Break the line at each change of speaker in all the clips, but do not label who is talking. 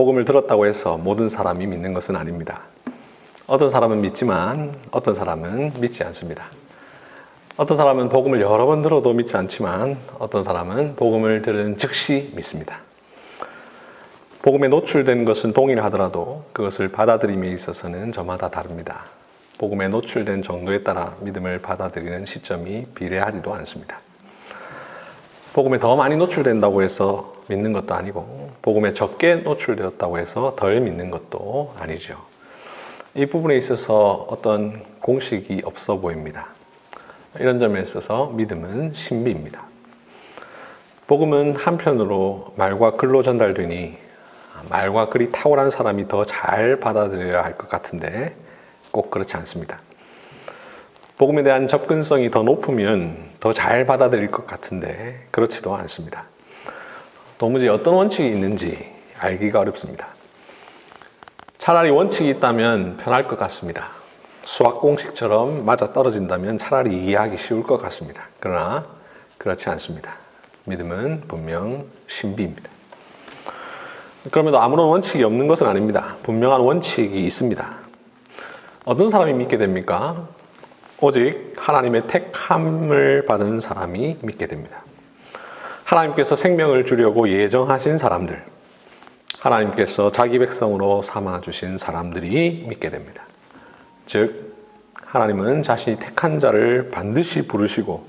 복음을 들었다고 해서 모든 사람이 믿는 것은 아닙니다. 어떤 사람은 믿지만 어떤 사람은 믿지 않습니다. 어떤 사람은 복음을 여러 번 들어도 믿지 않지만 어떤 사람은 복음을 들은 즉시 믿습니다. 복음에 노출된 것은 동일하더라도 그것을 받아들임에 있어서는 저마다 다릅니다. 복음에 노출된 정도에 따라 믿음을 받아들이는 시점이 비례하지도 않습니다. 복음에 더 많이 노출된다고 해서 믿는 것도 아니고 복음에 적게 노출되었다고 해서 덜 믿는 것도 아니죠. 이 부분에 있어서 어떤 공식이 없어 보입니다. 이런 점에 있어서 믿음은 신비입니다. 복음은 한편으로 말과 글로 전달되니 말과 글이 탁월한 사람이 더 잘 받아들여야 할 것 같은데 꼭 그렇지 않습니다. 복음에 대한 접근성이 더 높으면 더 잘 받아들일 것 같은데 그렇지도 않습니다. 도무지 어떤 원칙이 있는지 알기가 어렵습니다. 차라리 원칙이 있다면 편할 것 같습니다. 수학 공식처럼 맞아 떨어진다면 차라리 이해하기 쉬울 것 같습니다. 그러나 그렇지 않습니다. 믿음은 분명 신비입니다. 그럼에도 아무런 원칙이 없는 것은 아닙니다. 분명한 원칙이 있습니다. 어떤 사람이 믿게 됩니까? 오직 하나님의 택함을 받은 사람이 믿게 됩니다. 하나님께서 생명을 주려고 예정하신 사람들, 하나님께서 자기 백성으로 삼아주신 사람들이 믿게 됩니다. 즉, 하나님은 자신이 택한 자를 반드시 부르시고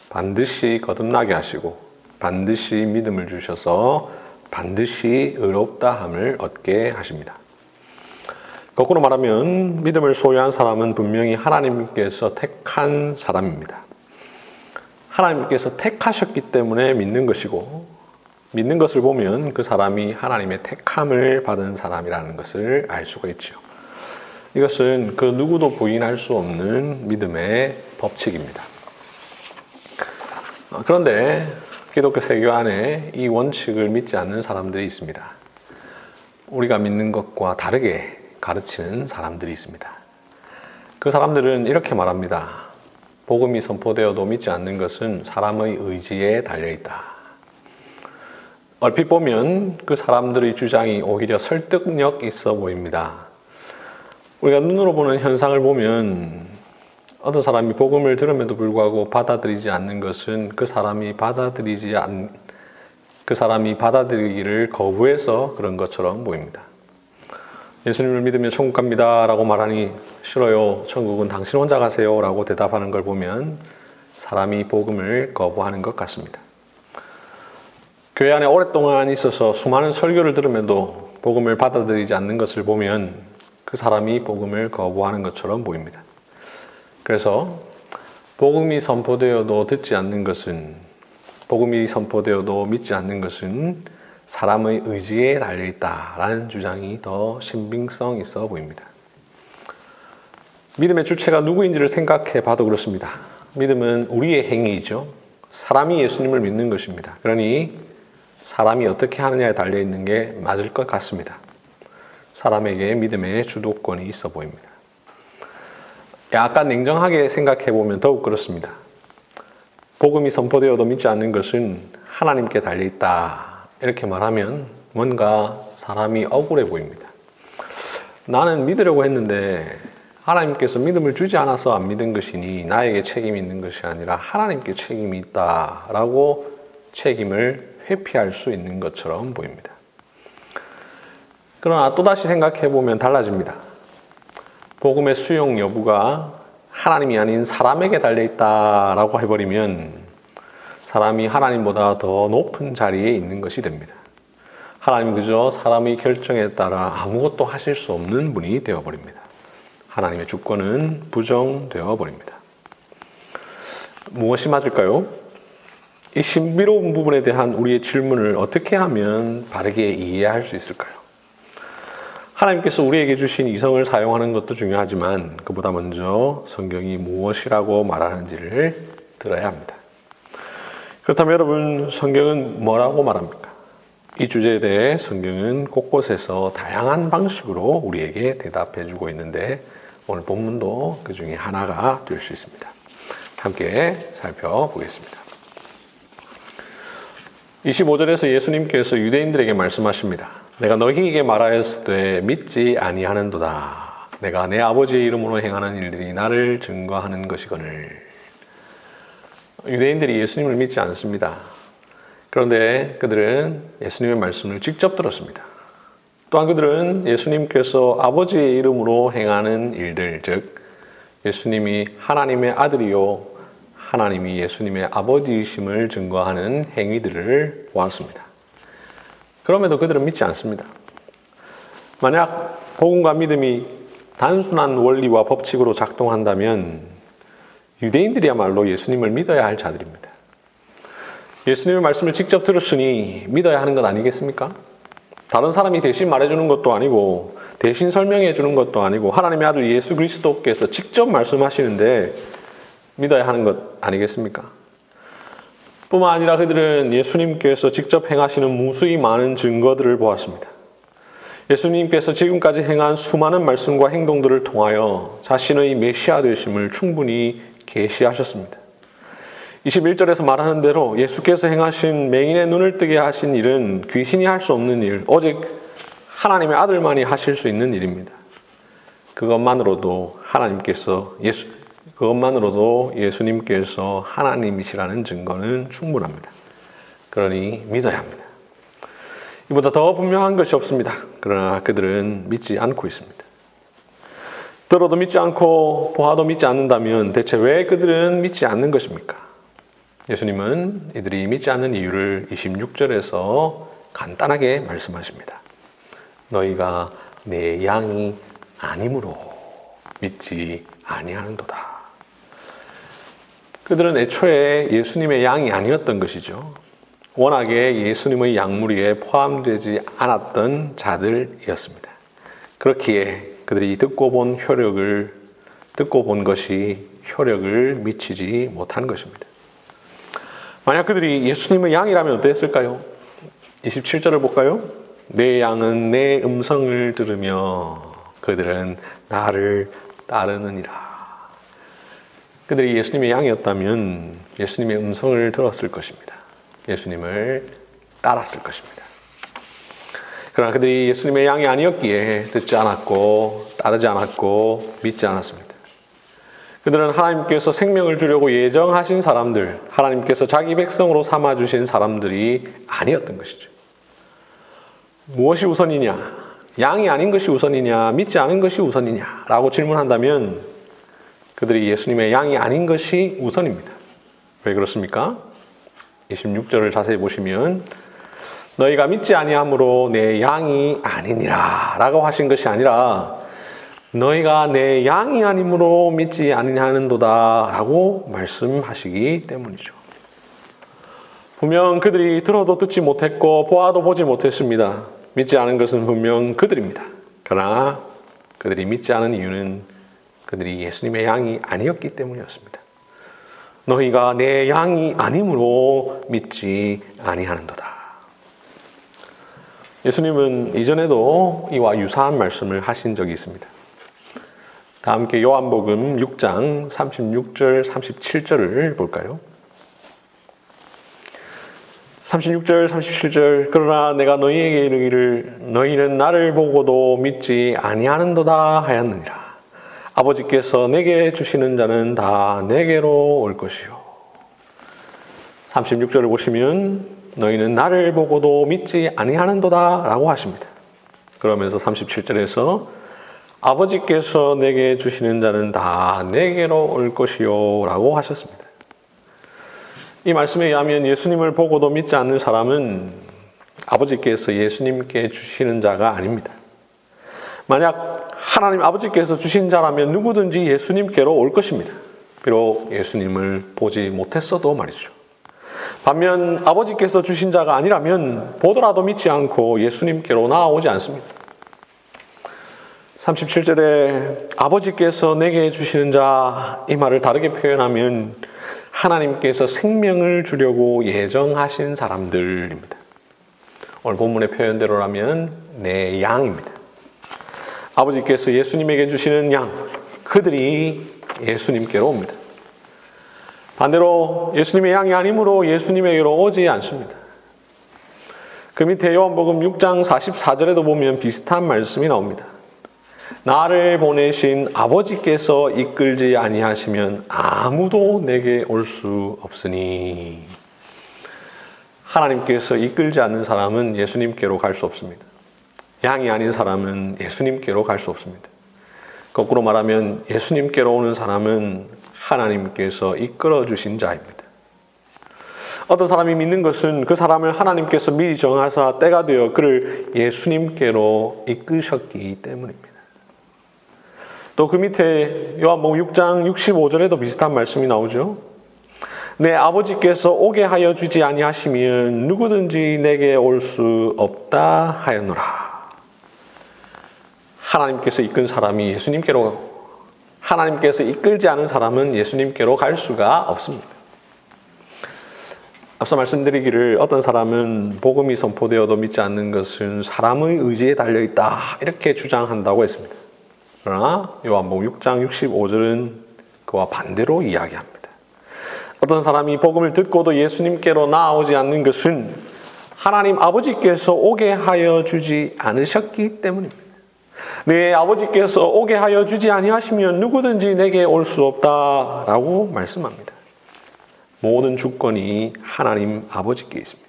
반드시 거듭나게 하시고 반드시 믿음을 주셔서 반드시 의롭다함을 얻게 하십니다. 거꾸로 말하면 믿음을 소유한 사람은 분명히 하나님께서 택한 사람입니다. 하나님께서 택하셨기 때문에 믿는 것이고 믿는 것을 보면 그 사람이 하나님의 택함을 받은 사람이라는 것을 알 수가 있죠. 이것은 그 누구도 부인할 수 없는 믿음의 법칙입니다. 그런데 기독교 세계 안에 이 원칙을 믿지 않는 사람들이 있습니다. 우리가 믿는 것과 다르게 가르치는 사람들이 있습니다. 그 사람들은 이렇게 말합니다. 복음이 선포되어도 믿지 않는 것은 사람의 의지에 달려있다. 얼핏 보면 그 사람들의 주장이 오히려 설득력 있어 보입니다. 우리가 눈으로 보는 현상을 보면 어떤 사람이 복음을 들음에도 불구하고 받아들이지 않는 것은 그 사람이 받아들이기를 거부해서 그런 것처럼 보입니다. 예수님을 믿으면 천국 갑니다 라고 말하니 싫어요, 천국은 당신 혼자 가세요 라고 대답하는 걸 보면 사람이 복음을 거부하는 것 같습니다. 교회 안에 오랫동안 있어서 수많은 설교를 들음에도 복음을 받아들이지 않는 것을 보면 그 사람이 복음을 거부하는 것처럼 보입니다. 그래서 복음이 선포되어도 듣지 않는 것은, 복음이 선포되어도 믿지 않는 것은 사람의 의지에 달려있다라는 주장이 더 신빙성 있어 보입니다. 믿음의 주체가 누구인지를 생각해 봐도 그렇습니다. 믿음은 우리의 행위이죠. 사람이 예수님을 믿는 것입니다. 그러니 사람이 어떻게 하느냐에 달려있는 게 맞을 것 같습니다. 사람에게 믿음의 주도권이 있어 보입니다. 약간 냉정하게 생각해 보면 더욱 그렇습니다. 복음이 선포되어도 믿지 않는 것은 하나님께 달려있다. 이렇게 말하면 뭔가 사람이 억울해 보입니다. 나는 믿으려고 했는데 하나님께서 믿음을 주지 않아서 안 믿은 것이니 나에게 책임이 있는 것이 아니라 하나님께 책임이 있다라고 책임을 회피할 수 있는 것처럼 보입니다. 그러나 또다시 생각해 보면 달라집니다. 복음의 수용 여부가 하나님이 아닌 사람에게 달려있다라고 해버리면 사람이 하나님보다 더 높은 자리에 있는 것이 됩니다. 하나님은 그저 사람의 결정에 따라 아무것도 하실 수 없는 분이 되어버립니다. 하나님의 주권은 부정되어 버립니다. 무엇이 맞을까요? 이 신비로운 부분에 대한 우리의 질문을 어떻게 하면 바르게 이해할 수 있을까요? 하나님께서 우리에게 주신 이성을 사용하는 것도 중요하지만 그보다 먼저 성경이 무엇이라고 말하는지를 들어야 합니다. 그렇다면 여러분, 성경은 뭐라고 말합니까? 이 주제에 대해 성경은 곳곳에서 다양한 방식으로 우리에게 대답해 주고 있는데 오늘 본문도 그 중에 하나가 될 수 있습니다. 함께 살펴보겠습니다. 25절에서 예수님께서 유대인들에게 말씀하십니다. 내가 너희에게 말하였으되 믿지 아니하는도다. 내가 내 아버지의 이름으로 행하는 일들이 나를 증거하는 것이거늘. 유대인들이 예수님을 믿지 않습니다. 그런데 그들은 예수님의 말씀을 직접 들었습니다. 또한 그들은 예수님께서 아버지의 이름으로 행하는 일들, 즉 예수님이 하나님의 아들이요 하나님이 예수님의 아버지이심을 증거하는 행위들을 보았습니다. 그럼에도 그들은 믿지 않습니다. 만약 복음과 믿음이 단순한 원리와 법칙으로 작동한다면 유대인들이야말로 예수님을 믿어야 할 자들입니다. 예수님의 말씀을 직접 들었으니 믿어야 하는 것 아니겠습니까? 다른 사람이 대신 말해주는 것도 아니고 대신 설명해 주는 것도 아니고 하나님의 아들 예수 그리스도께서 직접 말씀하시는데 믿어야 하는 것 아니겠습니까? 뿐만 아니라 그들은 예수님께서 직접 행하시는 무수히 많은 증거들을 보았습니다. 예수님께서 지금까지 행한 수많은 말씀과 행동들을 통하여 자신의 메시아 되심을 충분히 계시하셨습니다. 21절에서 말하는 대로 예수께서 행하신 맹인의 눈을 뜨게 하신 일은 귀신이 할 수 없는 일, 오직 하나님의 아들만이 하실 수 있는 일입니다. 그것만으로도 예수님께서 하나님이시라는 증거는 충분합니다. 그러니 믿어야 합니다. 이보다 더 분명한 것이 없습니다. 그러나 그들은 믿지 않고 있습니다. 들어도 믿지 않고 보아도 믿지 않는다면 대체 왜 그들은 믿지 않는 것입니까? 예수님은 이들이 믿지 않는 이유를 26절에서 간단하게 말씀하십니다. 너희가 내 양이 아니므로 믿지 아니하는도다. 그들은 애초에 예수님의 양이 아니었던 것이죠. 워낙에 예수님의 양무리에 포함되지 않았던 자들이었습니다. 그렇기에 그들이 듣고 본 것이 효력을 미치지 못한 것입니다. 만약 그들이 예수님의 양이라면 어땠을까요? 27절을 볼까요? 내 양은 내 음성을 들으며 그들은 나를 따르느니라. 그들이 예수님의 양이었다면 예수님의 음성을 들었을 것입니다. 예수님을 따랐을 것입니다. 그러나 그들이 예수님의 양이 아니었기에 듣지 않았고 따르지 않았고 믿지 않았습니다. 그들은 하나님께서 생명을 주려고 예정하신 사람들, 하나님께서 자기 백성으로 삼아주신 사람들이 아니었던 것이죠. 무엇이 우선이냐? 양이 아닌 것이 우선이냐? 믿지 않은 것이 우선이냐? 라고 질문한다면 그들이 예수님의 양이 아닌 것이 우선입니다. 왜 그렇습니까? 26절을 자세히 보시면 너희가 믿지 아니함으로 내 양이 아니니라 라고 하신 것이 아니라 너희가 내 양이 아니므로 믿지 아니하는도다 라고 말씀하시기 때문이죠. 분명 그들이 들어도 듣지 못했고 보아도 보지 못했습니다. 믿지 않은 것은 분명 그들입니다. 그러나 그들이 믿지 않은 이유는 그들이 예수님의 양이 아니었기 때문이었습니다. 너희가 내 양이 아니므로 믿지 아니하는도다. 예수님은 이전에도 이와 유사한 말씀을 하신 적이 있습니다. 다 함께 요한복음 6장 36절 37절을 볼까요? 36절 37절 그러나 내가 너희에게 이르기를 너희는 나를 보고도 믿지 아니하는도다 하였느니라. 아버지께서 내게 주시는 자는 다 내게로 올 것이요. 36절을 보시면 너희는 나를 보고도 믿지 아니하는도다 라고 하십니다. 그러면서 37절에서 아버지께서 내게 주시는 자는 다 내게로 올 것이요 라고 하셨습니다. 이 말씀에 의하면 예수님을 보고도 믿지 않는 사람은 아버지께서 예수님께 주시는 자가 아닙니다. 만약 하나님 아버지께서 주신 자라면 누구든지 예수님께로 올 것입니다. 비록 예수님을 보지 못했어도 말이죠. 반면 아버지께서 주신 자가 아니라면 보더라도 믿지 않고 예수님께로 나아오지 않습니다. 37절에 아버지께서 내게 주시는 자 이 말을 다르게 표현하면 하나님께서 생명을 주려고 예정하신 사람들입니다. 오늘 본문의 표현대로라면 내 양입니다. 아버지께서 예수님에게 주시는 양, 그들이 예수님께로 옵니다. 반대로 예수님의 양이 아니므로 예수님에게로 오지 않습니다. 그 밑에 요한복음 6장 44절에도 보면 비슷한 말씀이 나옵니다. 나를 보내신 아버지께서 이끌지 아니하시면 아무도 내게 올 수 없으니. 하나님께서 이끌지 않는 사람은 예수님께로 갈 수 없습니다. 양이 아닌 사람은 예수님께로 갈 수 없습니다. 거꾸로 말하면 예수님께로 오는 사람은 하나님께서 이끌어 주신 자입니다. 어떤 사람이 믿는 것은 그 사람을 하나님께서 미리 정하사 때가 되어 그를 예수님께로 이끄셨기 때문입니다. 또 그 밑에 요한복음 6장 65절에도 비슷한 말씀이 나오죠. 내 아버지께서 오게 하여 주지 아니하시면 누구든지 내게 올 수 없다 하였노라. 하나님께서 이끈 사람이 예수님께로 가고 하나님께서 이끌지 않은 사람은 예수님께로 갈 수가 없습니다. 앞서 말씀드리기를 어떤 사람은 복음이 선포되어도 믿지 않는 것은 사람의 의지에 달려있다 이렇게 주장한다고 했습니다. 그러나 요한복음 6장 65절은 그와 반대로 이야기합니다. 어떤 사람이 복음을 듣고도 예수님께로 나아오지 않는 것은 하나님 아버지께서 오게 하여 주지 않으셨기 때문입니다. 내 아버지께서 오게 하여 주지 아니하시면 누구든지 내게 올 수 없다라고 말씀합니다. 모든 주권이 하나님 아버지께 있습니다.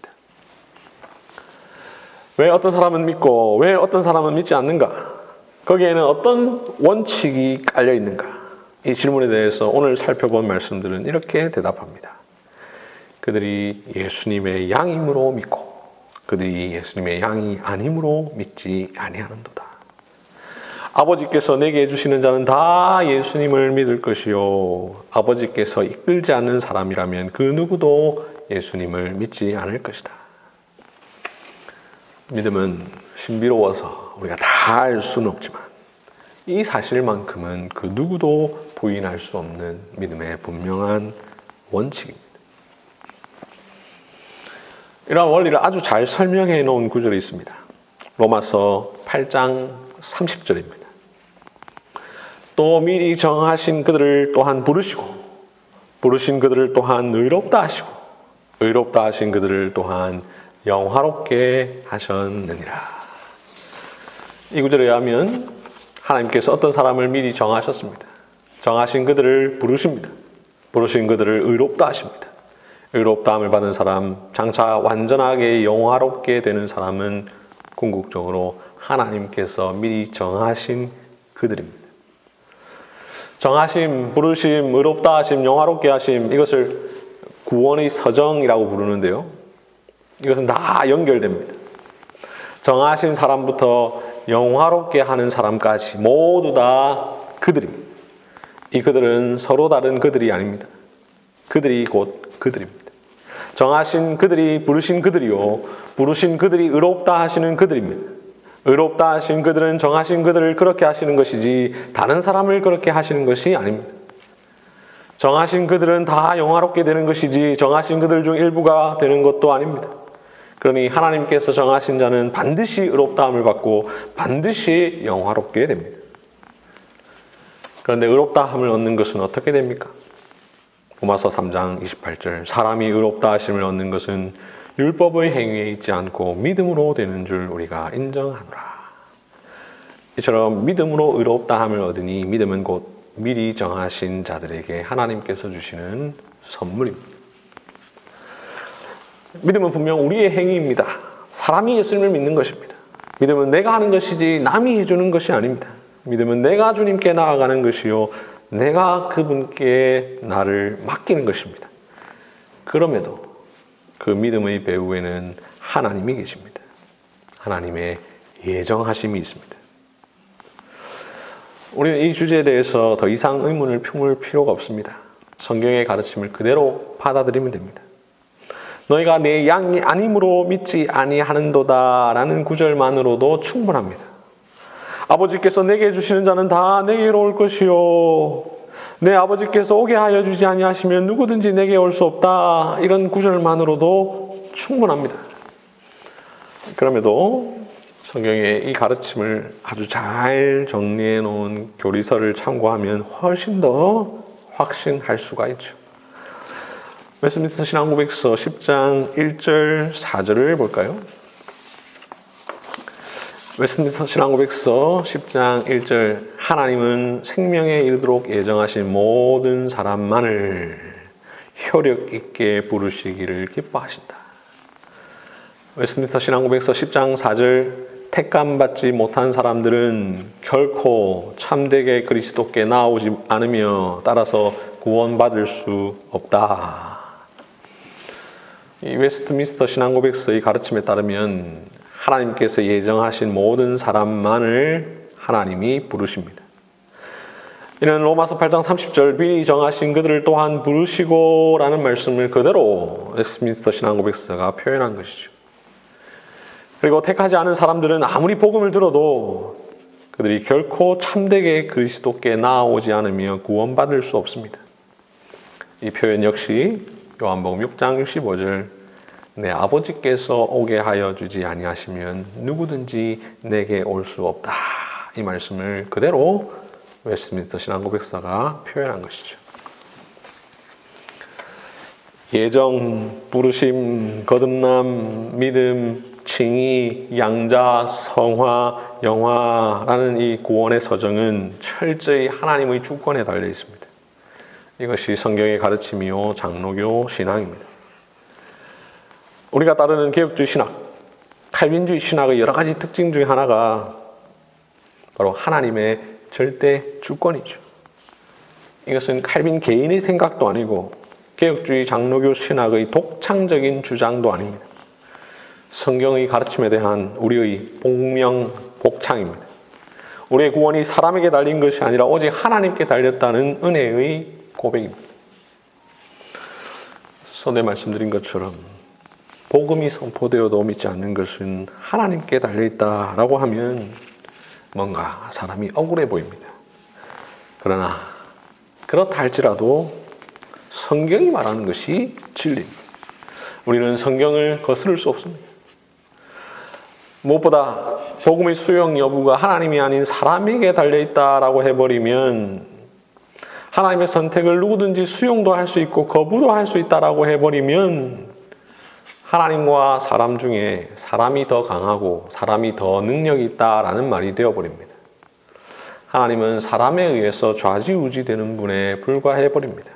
왜 어떤 사람은 믿고 왜 어떤 사람은 믿지 않는가? 거기에는 어떤 원칙이 깔려 있는가? 이 질문에 대해서 오늘 살펴본 말씀들은 이렇게 대답합니다. 그들이 예수님의 양임으로 믿고 그들이 예수님의 양이 아님으로 믿지 아니하는도다. 아버지께서 내게 해주시는 자는 다 예수님을 믿을 것이요 아버지께서 이끌지 않는 사람이라면 그 누구도 예수님을 믿지 않을 것이다. 믿음은 신비로워서 우리가 다 알 수는 없지만 이 사실만큼은 그 누구도 부인할 수 없는 믿음의 분명한 원칙입니다. 이러한 원리를 아주 잘 설명해 놓은 구절이 있습니다. 로마서 8장 30절입니다. 또 미리 정하신 그들을 또한 부르시고 부르신 그들을 또한 의롭다 하시고 의롭다 하신 그들을 또한 영화롭게 하셨느니라. 이 구절에 의하면 하나님께서 어떤 사람을 미리 정하셨습니다. 정하신 그들을 부르십니다. 부르신 그들을 의롭다 하십니다. 의롭다함을 받은 사람, 장차 완전하게 영화롭게 되는 사람은 궁극적으로 하나님께서 미리 정하신 그들입니다. 정하심, 부르심, 의롭다 하심, 영화롭게 하심, 이것을 구원의 서정이라고 부르는데요. 이것은 다 연결됩니다. 정하신 사람부터 영화롭게 하는 사람까지 모두 다 그들입니다. 이 그들은 서로 다른 그들이 아닙니다. 그들이 곧 그들입니다. 정하신 그들이 부르신 그들이요 부르신 그들이 의롭다 하시는 그들입니다. 의롭다 하신 그들은 정하신 그들을 그렇게 하시는 것이지 다른 사람을 그렇게 하시는 것이 아닙니다. 정하신 그들은 다 영화롭게 되는 것이지 정하신 그들 중 일부가 되는 것도 아닙니다. 그러니 하나님께서 정하신 자는 반드시 의롭다함을 받고 반드시 영화롭게 됩니다. 그런데 의롭다함을 얻는 것은 어떻게 됩니까? 로마서 3장 28절 사람이 의롭다 하심을 얻는 것은 율법의 행위에 있지 않고 믿음으로 되는 줄 우리가 인정하노라. 이처럼 믿음으로 의롭다함을 얻으니 믿음은 곧 미리 정하신 자들에게 하나님께서 주시는 선물입니다. 믿음은 분명 우리의 행위입니다. 사람이 예수님을 믿는 것입니다. 믿음은 내가 하는 것이지 남이 해주는 것이 아닙니다. 믿음은 내가 주님께 나아가는 것이요 내가 그분께 나를 맡기는 것입니다. 그럼에도 그 믿음의 배후에는 하나님이 계십니다. 하나님의 예정하심이 있습니다. 우리는 이 주제에 대해서 더 이상 의문을 품을 필요가 없습니다. 성경의 가르침을 그대로 받아들이면 됩니다. 너희가 내 양이 아님으로 믿지 아니하는도다 라는 구절만으로도 충분합니다. 아버지께서 내게 주시는 자는 다 내게로 올 것이요 내 아버지께서 오게 하여 주지 아니하시면 누구든지 내게 올 수 없다. 이런 구절만으로도 충분합니다. 그럼에도 성경의 이 가르침을 아주 잘 정리해 놓은 교리서를 참고하면 훨씬 더 확신할 수가 있죠. 웨스트민스터 신앙고백서 10장 1절 4절을 볼까요? 웨스트민스터 신앙고백서 10장 1절 하나님은 생명에 이르도록 예정하신 모든 사람만을 효력 있게 부르시기를 기뻐하신다. 웨스트민스터 신앙고백서 10장 4절 택감받지 못한 사람들은 결코 참되게 그리스도께 나아오지 않으며 따라서 구원받을 수 없다. 이 웨스트민스터 신앙고백서의 가르침에 따르면 하나님께서 예정하신 모든 사람만을 하나님이 부르십니다. 이는 로마서 8장 30절 미리 정하신 그들을 또한 부르시고 라는 말씀을 그대로 웨스트민스터 신앙고백서가 표현한 것이죠. 그리고 택하지 않은 사람들은 아무리 복음을 들어도 그들이 결코 참되게 그리스도께 나아오지 않으며 구원받을 수 없습니다. 이 표현 역시 요한복음 6장 65절 내 아버지께서 오게 하여 주지 아니하시면 누구든지 내게 올 수 없다. 이 말씀을 그대로 웨스트민스터 신앙고백서가 표현한 것이죠. 예정, 부르심, 거듭남, 믿음, 칭의, 양자, 성화, 영화라는 이 구원의 서정은 철저히 하나님의 주권에 달려 있습니다. 이것이 성경의 가르침이요 장로교 신앙입니다. 우리가 따르는 개혁주의 신학, 칼빈주의 신학의 여러 가지 특징 중에 하나가 바로 하나님의 절대 주권이죠. 이것은 칼빈 개인의 생각도 아니고 개혁주의 장로교 신학의 독창적인 주장도 아닙니다. 성경의 가르침에 대한 우리의 복명, 복창입니다. 우리의 구원이 사람에게 달린 것이 아니라 오직 하나님께 달렸다는 은혜의 고백입니다. 전에 말씀드린 것처럼 복음이 선포되어도 믿지 않는 것은 하나님께 달려있다라고 하면 뭔가 사람이 억울해 보입니다. 그러나 그렇다 할지라도 성경이 말하는 것이 진리입니다. 우리는 성경을 거스를 수 없습니다. 무엇보다 복음의 수용 여부가 하나님이 아닌 사람에게 달려있다라고 해버리면 하나님의 선택을 누구든지 수용도 할 수 있고 거부도 할 수 있다라고 해버리면 하나님과 사람 중에 사람이 더 강하고 사람이 더 능력이 있다라는 말이 되어버립니다. 하나님은 사람에 의해서 좌지우지되는 분에 불과해버립니다.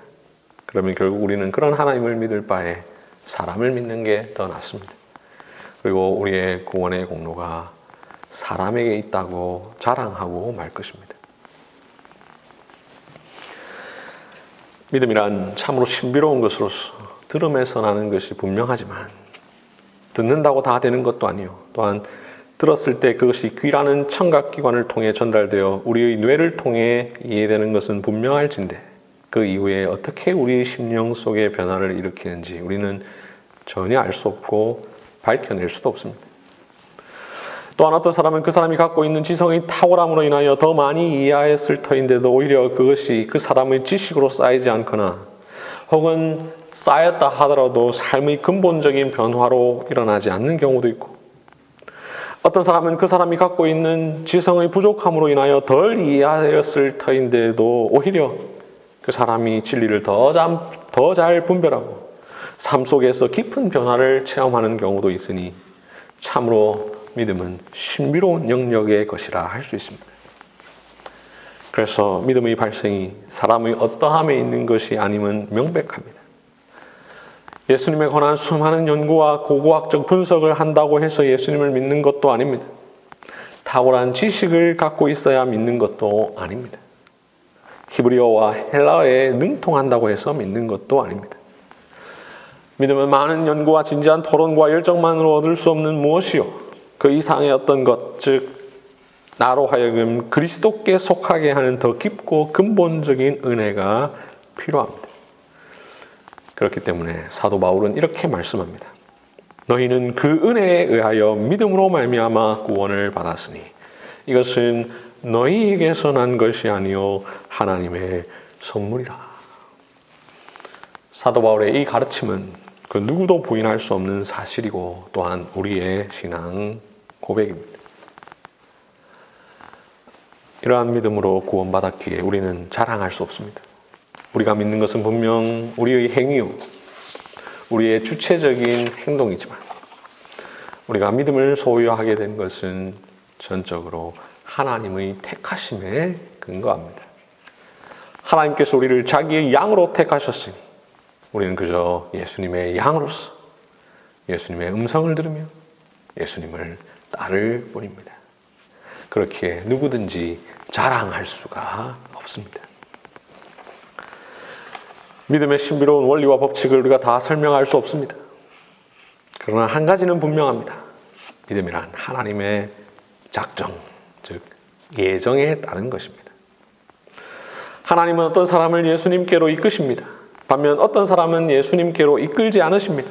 그러면 결국 우리는 그런 하나님을 믿을 바에 사람을 믿는 게 더 낫습니다. 그리고 우리의 구원의 공로가 사람에게 있다고 자랑하고 말 것입니다. 믿음이란 참으로 신비로운 것으로서 들음에서 나는 것이 분명하지만 듣는다고 다 되는 것도 아니요. 또한 들었을 때 그것이 귀라는 청각기관을 통해 전달되어 우리의 뇌를 통해 이해되는 것은 분명할진데 그 이후에 어떻게 우리의 심령 속에 변화를 일으키는지 우리는 전혀 알 수 없고 밝혀낼 수도 없습니다. 또한 어떤 사람은 그 사람이 갖고 있는 지성의 탁월함으로 인하여 더 많이 이해하였을 터인데도 오히려 그것이 그 사람의 지식으로 쌓이지 않거나 혹은 쌓였다 하더라도 삶의 근본적인 변화로 일어나지 않는 경우도 있고 어떤 사람은 그 사람이 갖고 있는 지성의 부족함으로 인하여 덜 이해하였을 터인데도 오히려 그 사람이 진리를 더 잘 분별하고 삶 속에서 깊은 변화를 체험하는 경우도 있으니 참으로 믿음은 신비로운 영역의 것이라 할 수 있습니다. 그래서 믿음의 발생이 사람의 어떠함에 있는 것이 아님은 명백합니다. 예수님에 관한 수많은 연구와 고고학적 분석을 한다고 해서 예수님을 믿는 것도 아닙니다. 탁월한 지식을 갖고 있어야 믿는 것도 아닙니다. 히브리어와 헬라어에 능통한다고 해서 믿는 것도 아닙니다. 믿음은 많은 연구와 진지한 토론과 열정만으로 얻을 수 없는 무엇이요 그 이상의 어떤 것, 즉 나로 하여금 그리스도께 속하게 하는 더 깊고 근본적인 은혜가 필요합니다. 그렇기 때문에 사도 바울은 이렇게 말씀합니다. 너희는 그 은혜에 의하여 믿음으로 말미암아 구원을 받았으니 이것은 너희에게서 난 것이 아니요 하나님의 선물이라. 사도 바울의 이 가르침은 그 누구도 부인할 수 없는 사실이고 또한 우리의 신앙 고백입니다. 이러한 믿음으로 구원받았기에 우리는 자랑할 수 없습니다. 우리가 믿는 것은 분명 우리의 행위요, 우리의 주체적인 행동이지만 우리가 믿음을 소유하게 된 것은 전적으로 하나님의 택하심에 근거합니다. 하나님께서 우리를 자기의 양으로 택하셨으니 우리는 그저 예수님의 양으로서 예수님의 음성을 들으며 예수님을 따를 뿐입니다. 그렇게 누구든지 자랑할 수가 없습니다. 믿음의 신비로운 원리와 법칙을 우리가 다 설명할 수 없습니다. 그러나 한 가지는 분명합니다. 믿음이란 하나님의 작정, 즉 예정에 따른 것입니다. 하나님은 어떤 사람을 예수님께로 이끄십니다. 반면 어떤 사람은 예수님께로 이끌지 않으십니다.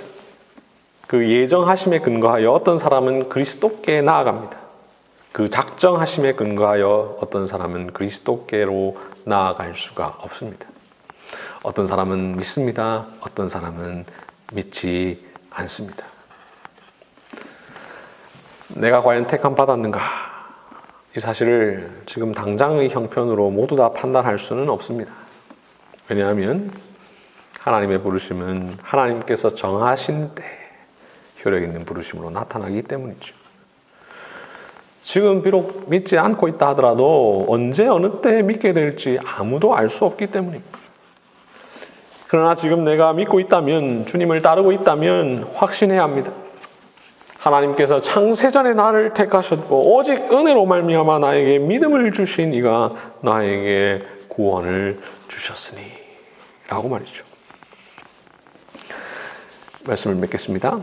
그 예정하심에 근거하여 어떤 사람은 그리스도께 나아갑니다. 그 작정하심에 근거하여 어떤 사람은 그리스도께로 나아갈 수가 없습니다. 어떤 사람은 믿습니다. 어떤 사람은 믿지 않습니다. 내가 과연 택함 받았는가? 이 사실을 지금 당장의 형편으로 모두 다 판단할 수는 없습니다. 왜냐하면 하나님의 부르심은 하나님께서 정하신 때 효력 있는 부르심으로 나타나기 때문이죠. 지금 비록 믿지 않고 있다 하더라도 언제 어느 때 믿게 될지 아무도 알 수 없기 때문입니다. 그러나 지금 내가 믿고 있다면, 주님을 따르고 있다면 확신해야 합니다. 하나님께서 창세전에 나를 택하셨고 오직 은혜로 말미암아 나에게 믿음을 주신 이가 나에게 구원을 주셨으니 라고 말이죠. 말씀을 맺겠습니다.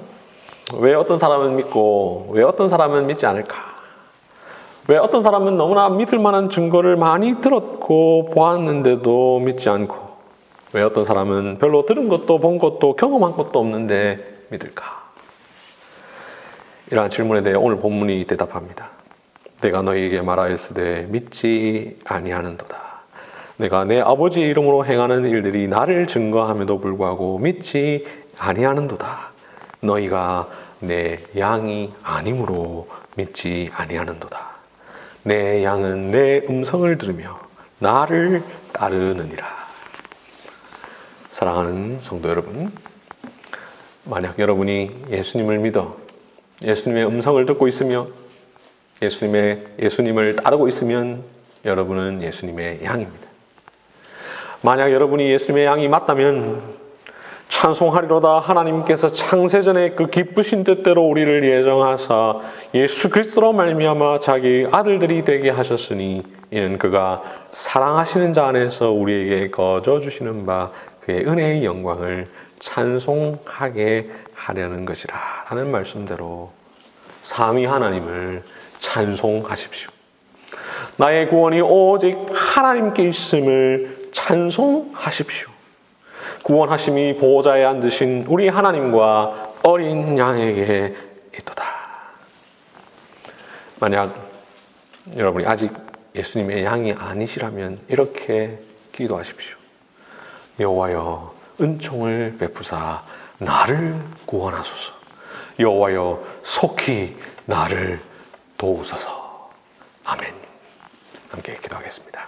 왜 어떤 사람은 믿고 왜 어떤 사람은 믿지 않을까? 왜 어떤 사람은 너무나 믿을 만한 증거를 많이 들었고 보았는데도 믿지 않고 왜 어떤 사람은 별로 들은 것도 본 것도 경험한 것도 없는데 믿을까? 이러한 질문에 대해 오늘 본문이 대답합니다. 내가 너희에게 말하였으되 믿지 아니하는도다. 내가 내 아버지의 이름으로 행하는 일들이 나를 증거함에도 불구하고 믿지 아니하는도다. 너희가 내 양이 아니므로 믿지 아니하는도다. 내 양은 내 음성을 들으며 나를 따르느니라. 사랑하는 성도 여러분, 만약 여러분이 예수님을 믿어 예수님의 음성을 듣고 있으며 예수님을 따르고 있으면 여러분은 예수님의 양입니다. 만약 여러분이 예수님의 양이 맞다면 찬송하리로다. 하나님께서 창세전에 그 기쁘신 뜻대로 우리를 예정하사 예수 그리스도로 말미암아 자기 아들들이 되게 하셨으니 이는 그가 사랑하시는 자 안에서 우리에게 거저 주시는 바 그의 은혜의 영광을 찬송하게 하려는 것이라 하는 말씀대로 삼위 하나님을 찬송하십시오. 나의 구원이 오직 하나님께 있음을 찬송하십시오. 구원하심이 보호자에 앉으신 우리 하나님과 어린 양에게 있도다. 만약 여러분이 아직 예수님의 양이 아니시라면 이렇게 기도하십시오. 여호와여 은총을 베푸사 나를 구원하소서. 여호와여 속히 나를 도우소서. 아멘. 함께 기도하겠습니다.